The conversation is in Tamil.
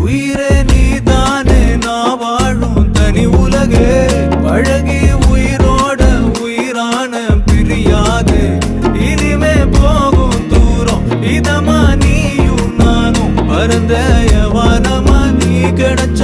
உயிரே நீதானே நான் வாழும் தனி உலகே பழகி உயிரோட உயிரான பிரியாது இனிமே போகும் தூரம் இதமா நீயும் நானும் பரந்த வானமா நீ கிடைச்ச